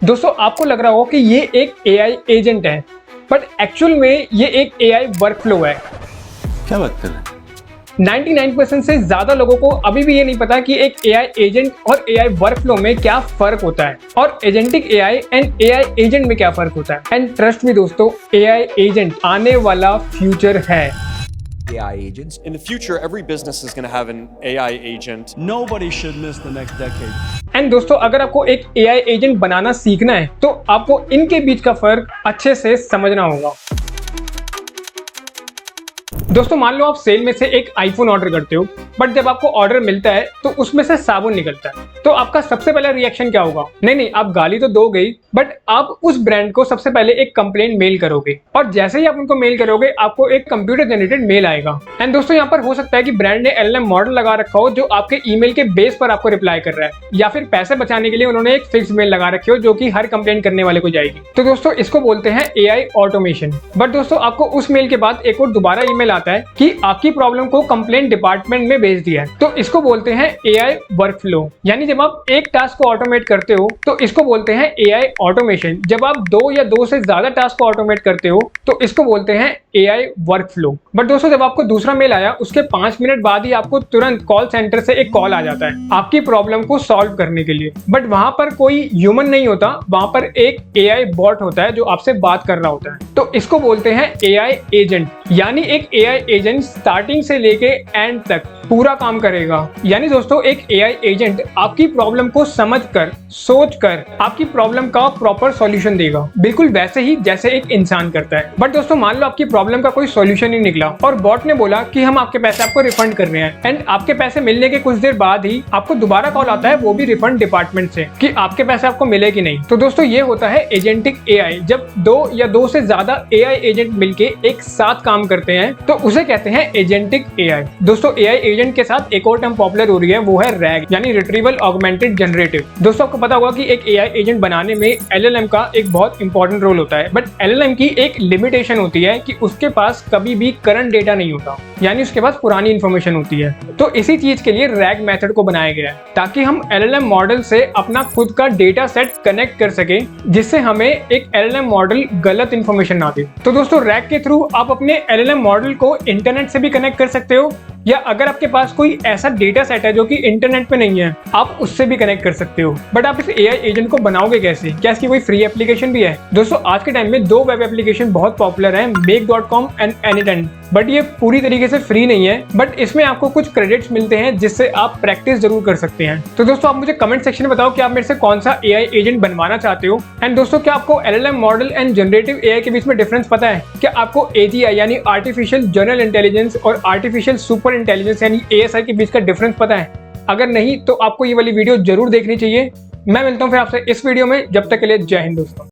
दोस्तों आपको लग रहा होगा कि ये एक एआई एजेंट है, बट एक्चुअल में ये एक एआई वर्कफ्लो है। क्या बात कर रहे हैं? 99% से ज्यादा लोगों को अभी भी ये नहीं पता कि एक एआई एजेंट और एआई वर्कफ्लो में क्या फर्क होता है और agentic AI and AI agent में क्या फर्क होता है। एंड ट्रस्ट मी दोस्तों, एआई एजेंट आने वाला फ्यूचर है। AI agents. In the future, every business is going to have an AI agent. Nobody should miss the next decade. And दोस्तों अगर आपको एक एआई एजेंट बनाना सीखना है तो आपको इनके बीच का फर्क अच्छे से समझना होगा। दोस्तों मान लो आप सेल में से एक आईफोन ऑर्डर करते हो, बट जब आपको ऑर्डर मिलता है तो उसमें से साबुन निकलता है, तो आपका सबसे पहला रिएक्शन क्या होगा? नहीं, आप गाली तो दोगे ही, बट आप उस ब्रांड को सबसे पहले एक कंप्लेंट मेल करोगे और जैसे ही आप उनको मेल करोगे आपको एक कंप्यूटर जनरेटेड मेल आएगा। एंड दोस्तों यहाँ पर हो सकता है कि ब्रांड ने एलएलएम मॉडल लगा रखा हो जो आपके ईमेल के बेस पर आपको रिप्लाई कर रहा है, या फिर पैसे बचाने के लिए उन्होंने एक फिक्स मेल लगा रखी हो जो कि हर कंप्लेंट करने वाले को जाएगी। तो दोस्तों इसको बोलते हैं एआई ऑटोमेशन। बट दोस्तों आपको उस मेल के बाद एक और दोबारा ईमेल आता है कि आपकी प्रॉब्लम को कंप्लेंट डिपार्टमेंट में भेज दिया है, तो इसको बोलते हैं एआई वर्कफ्लो। यानी जब आप एक टास्क को ऑटोमेट करते हो तो इसको बोलते हैं एआई ऑटोमेशन। जब आप दो या दो से ज्यादा टास्क को ऑटोमेट करते हो तो इसको बोलते हैं एआई वर्कफ्लो। बट दोस्तों जब आपको दूसरा मेल आया उसके 5 मिनट बाद ही आपको तुरंत कॉल सेंटर से एक कॉल आ जाता है आपकी प्रॉब्लम को सॉल्व करने के लिए, बट वहां पर कोई ह्यूमन नहीं होता, वहां पर एक एआई बॉट होता है जो आपसे बात कर रहा होता है, तो इसको बोलते हैं एआई एजेंट। यानी एक एआई एजेंट स्टार्टिंग से लेके एंड तक पूरा काम करेगा। यानी दोस्तों एक एआई एजेंट आपकी प्रॉब्लम को समझकर, सोचकर आपकी प्रॉब्लम का प्रॉपर सॉल्यूशन देगा, बिल्कुल वैसे ही जैसे एक इंसान करता है। बट दोस्तों मान लो आपकी प्रॉब्लम का कोई सॉल्यूशन नहीं निकला और बॉट ने बोला कि हम आपके पैसे आपको रिफंड कर रहे हैं, एंड आपके पैसे मिलने के कुछ देर बाद ही आपको दोबारा कॉल आता है, वो भी रिफंड डिपार्टमेंट से, कि आपके पैसे आपको मिले कि नहीं। तो दोस्तों ये होता है एजेंटिक एआई। जब दो या दो से ज्यादा एआई एजेंट मिलके एक साथ काम करते हैं तो उसे कहते हैं एजेंटिक एआई। दोस्तों एआई एजेंट के साथ एक और टर्म पॉपुलर हो रही है, वो है रैग, यानी रिट्रीवल ऑगमेंटेड जनरेटिव। दोस्तों आपको पता होगा कि एक एआई एजेंट बनाने में एलएलएम का एक बहुत इंपॉर्टेंट रोल होता है, बट एलएलएम की एक लिमिटेशन होती है कि उसके पास कभी भी करंट डेटा नहीं होता, यानी उसके पास पुरानी इंफॉर्मेशन होती है। तो इसी चीज के लिए रैग मेथड को बनाया गया है ताकि हम एलएलएम मॉडल से अपना खुद का डेटा सेट कनेक्ट कर सके, जिससे हमें एक एलएलएम मॉडल गलत इंफॉर्मेशन ना दे। तो दोस्तों रैग के थ्रू आप अपने एलएलएम मॉडल को इंटरनेट से भी कनेक्ट कर सकते हो, या अगर आपके पास कोई ऐसा डेटा सेट है जो कि इंटरनेट पे नहीं है आप उससे भी कनेक्ट कर सकते हो। बट आप इस एआई एजेंट को बनाओगे कैसे? क्या इसकी कोई फ्री एप्लीकेशन भी है? दोस्तों आज के टाइम में दो वेब एप्लीकेशन बहुत पॉपुलर हैं, make.com एंड Anytent, बट ये पूरी तरीके से फ्री नहीं है, बट इसमें आपको कुछ क्रेडिट्स मिलते हैं जिससे आप प्रैक्टिस जरूर कर सकते हैं। तो दोस्तों आप मुझे कमेंट सेक्शन में बताओ कि आप मेरे से कौन सा एआई एजेंट बनवाना चाहते हो। एंड दोस्तों क्या आपको LLM model and generative AI के बीच में डिफरेंस पता है? क्या आपको एजीआई यानी आर्टिफिशियल जनरल इंटेलिजेंस और आर्टिफिशियल सुपर इंटेलिजेंस यानी एएसआई के बीच का डिफरेंस पता है? अगर नहीं तो आपको ये वाली वीडियो जरूर देखनी चाहिए। मैं मिलता हूँ फिर आपसे इस वीडियो में, जब तक के लिए जय हिंद दोस्तों।